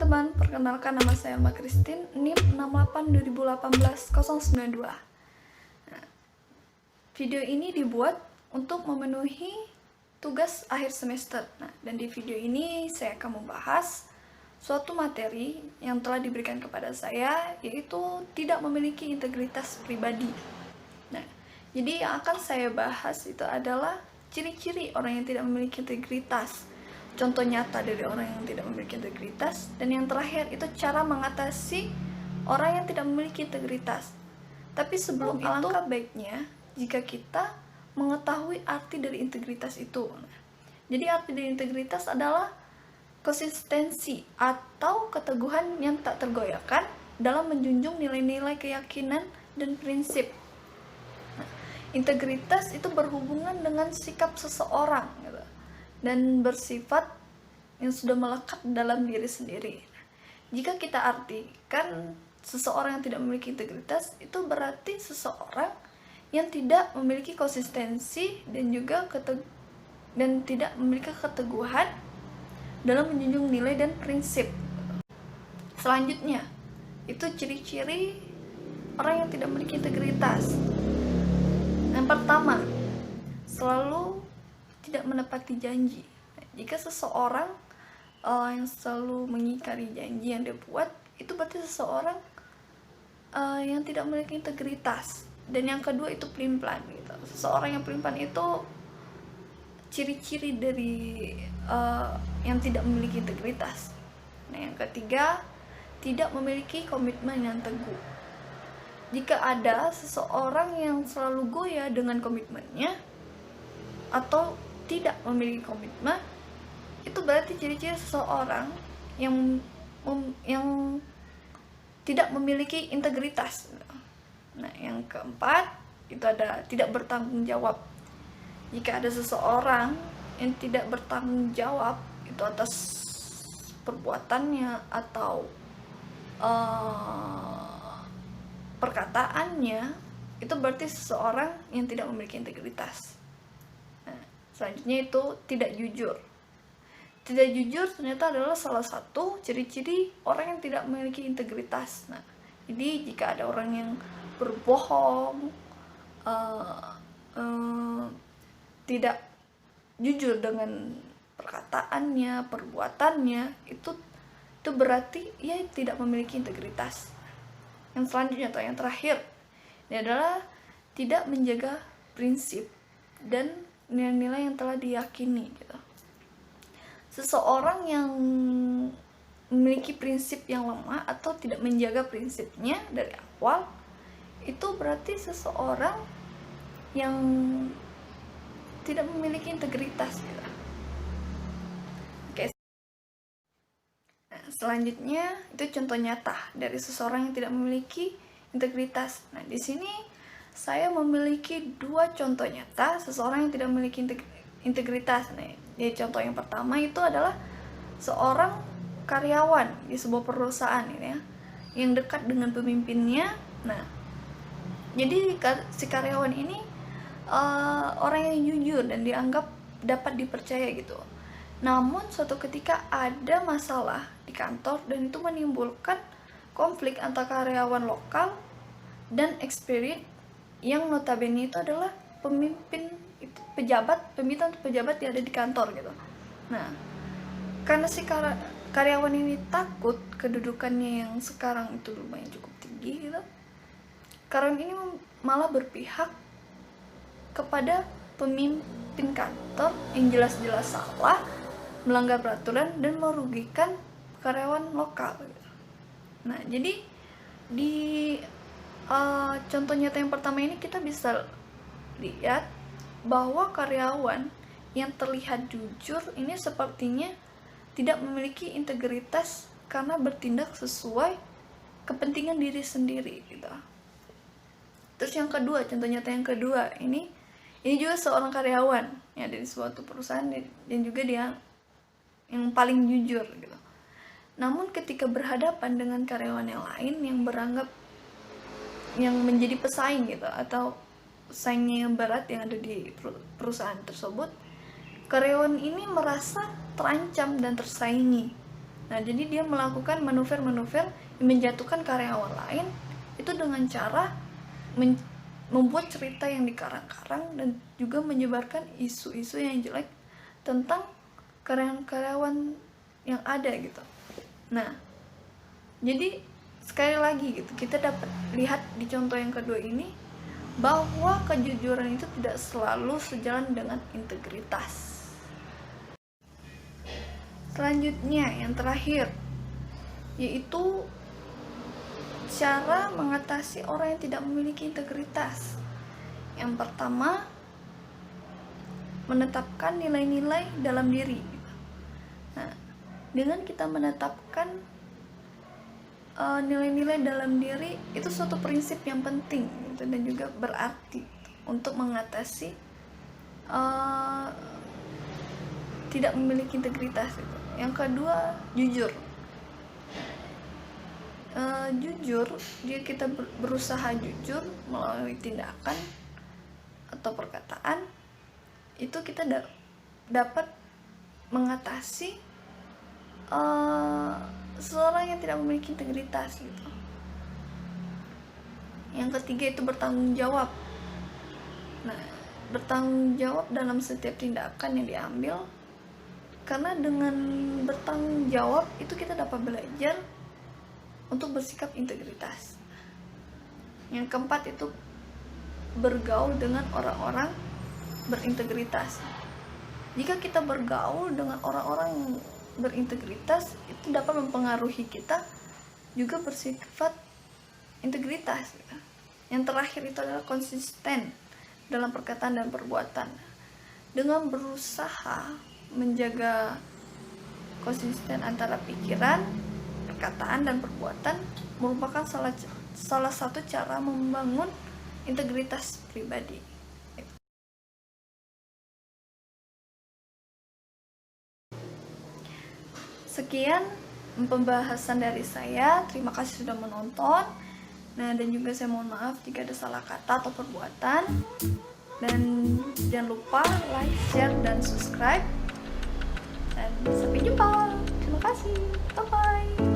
teman-teman, perkenalkan nama saya Alma Christine, NIM 68 2018 092. Nah, video ini dibuat untuk memenuhi tugas akhir semester. Dan di video ini saya akan membahas suatu materi yang telah diberikan kepada saya, yaitu tidak memiliki integritas pribadi. Jadi yang akan saya bahas itu adalah ciri-ciri orang yang tidak memiliki integritas, contoh nyata dari orang yang tidak memiliki integritas, dan yang terakhir itu cara mengatasi orang yang tidak memiliki integritas. Tapi sebelum itu, alangkah baiknya jika kita mengetahui arti dari integritas itu. Jadi arti dari integritas adalah konsistensi atau keteguhan yang tak tergoyahkan dalam menjunjung nilai-nilai keyakinan dan prinsip. Integritas itu berhubungan dengan sikap seseorang gitu, dan bersifat yang sudah melekat dalam diri sendiri. Jika kita artikan seseorang yang tidak memiliki integritas, itu berarti seseorang yang tidak memiliki konsistensi dan juga tidak memiliki keteguhan dalam menjunjung nilai dan prinsip. Selanjutnya, itu ciri-ciri orang yang tidak memiliki integritas. Yang pertama, selalu tidak menepati janji. Jika seseorang yang selalu mengingkari janji yang dia buat, itu berarti seseorang yang tidak memiliki integritas. Dan yang kedua itu pelin-pelan gitu. Seseorang yang pelin-pelan itu ciri-ciri dari yang tidak memiliki integritas. Yang ketiga, tidak memiliki komitmen yang teguh. Jika ada seseorang yang selalu goyah dengan komitmennya atau tidak memiliki komitmen, itu berarti ciri-ciri seseorang yang tidak memiliki integritas. Yang keempat itu ada tidak bertanggung jawab. Jika ada seseorang yang tidak bertanggung jawab itu atas perbuatannya atau perkataannya, itu berarti seseorang yang tidak memiliki integritas. Selanjutnya itu tidak jujur. Tidak jujur ternyata adalah salah satu ciri-ciri orang yang tidak memiliki integritas. Jadi jika ada orang yang berbohong, tidak jujur dengan perkataannya, perbuatannya, itu berarti ia tidak memiliki integritas. Yang selanjutnya atau yang terakhir, ini adalah tidak menjaga prinsip dan nilai-nilai yang telah diyakini gitu. Seseorang yang memiliki prinsip yang lemah atau tidak menjaga prinsipnya dari awal, itu berarti seseorang yang tidak memiliki integritas gitu. Selanjutnya itu contoh nyata dari seseorang yang tidak memiliki integritas. Di sini saya memiliki dua contoh nyata seseorang yang tidak memiliki integritas. Jadi contoh yang pertama itu adalah seorang karyawan di sebuah perusahaan ini ya, yang dekat dengan pemimpinnya. Jadi si karyawan ini orang yang jujur dan dianggap dapat dipercaya gitu. Namun suatu ketika ada masalah di kantor dan itu menimbulkan konflik antara karyawan lokal dan experience yang notabene itu adalah pemimpin itu pejabat yang ada di kantor gitu. Karena si karyawan ini takut kedudukannya yang sekarang itu lumayan cukup tinggi gitu, karyawan ini malah berpihak kepada pemimpin kantor yang jelas-jelas salah, melanggar peraturan dan merugikan karyawan lokal. Jadi di contoh nyata yang pertama ini kita bisa lihat bahwa karyawan yang terlihat jujur ini sepertinya tidak memiliki integritas karena bertindak sesuai kepentingan diri sendiri gitu. Terus yang kedua, contoh nyata yang kedua ini juga seorang karyawan yang ada di suatu perusahaan dan juga dia yang paling jujur gitu. Namun ketika berhadapan dengan karyawan yang lain yang beranggap yang menjadi pesaing gitu atau saingnya yang berat yang ada di perusahaan tersebut, karyawan ini merasa terancam dan tersaingi Nah, jadi dia melakukan manuver-manuver yang menjatuhkan karyawan lain itu dengan cara membuat cerita yang dikarang-karang dan juga menyebarkan isu-isu yang jelek tentang karyawan-karyawan yang ada gitu. Nah, jadi sekali lagi gitu, kita dapat lihat di contoh yang kedua ini bahwa kejujuran itu tidak selalu sejalan dengan integritas. Selanjutnya, yang terakhir, yaitu cara mengatasi orang yang tidak memiliki integritas. Yang pertama, menetapkan nilai-nilai dalam diri. Nah, dengan kita menetapkan nilai-nilai dalam diri itu suatu prinsip yang penting gitu, dan juga berarti untuk mengatasi tidak memiliki integritas gitu. Yang kedua, jujur. Jujur, jika kita berusaha jujur melalui tindakan atau perkataan, itu kita dapat mengatasi seseorang yang tidak memiliki integritas gitu. Yang ketiga itu bertanggung jawab. Nah, bertanggung jawab dalam setiap tindakan yang diambil, karena dengan bertanggung jawab itu kita dapat belajar untuk bersikap integritas. Yang keempat itu bergaul dengan orang-orang berintegritas. Jika kita bergaul dengan orang-orang berintegritas, itu dapat mempengaruhi kita juga bersifat integritas. Yang terakhir itu adalah konsisten dalam perkataan dan perbuatan. Dengan berusaha menjaga konsisten antara pikiran, perkataan, dan perbuatan merupakan salah satu cara membangun integritas pribadi. Sekian pembahasan dari saya. Terima kasih sudah menonton. Nah, dan juga saya mohon maaf jika ada salah kata atau perbuatan. Dan jangan lupa like, share, dan subscribe. Dan sampai jumpa. Terima kasih. Bye-bye.